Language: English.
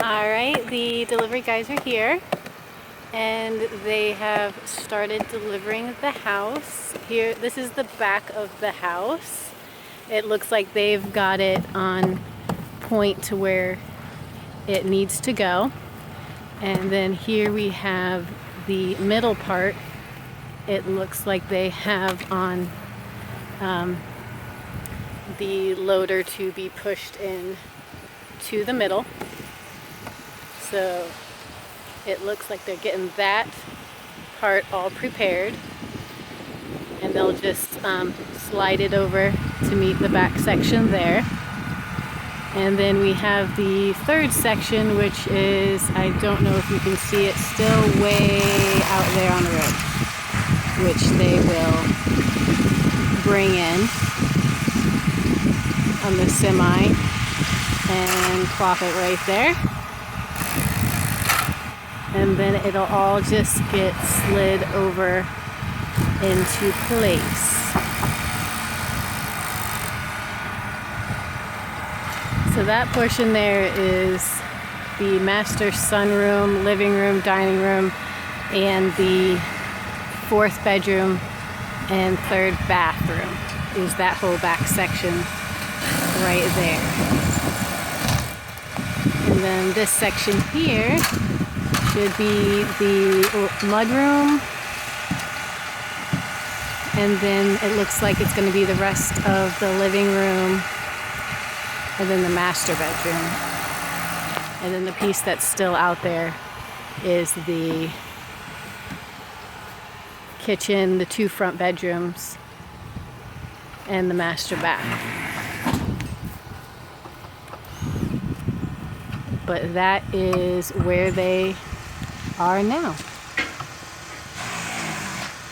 Alright, the delivery guys are here and they have started delivering the house. Here, this is the back of the house. It looks like they've got it on point to where it needs to go. And then here we have the middle part. It looks like they have on the loader to be pushed in to the middle. So it looks like they're getting that part all prepared, and they'll just slide it over to meet the back section there. And then we have the third section, which is, I don't know if you can see it, still way out there on the road, which they will bring in on the semi and plop it right there. And then it'll all just get slid over into place. So that portion there is the master sunroom, living room, dining room, and the fourth bedroom and third bathroom is that whole back section right there. And then this section here should be the mudroom, and then it looks like it's going to be the rest of the living room, and then the master bedroom. And then the piece that's still out there is the kitchen, the two front bedrooms, and the master bath. But that is where they are now.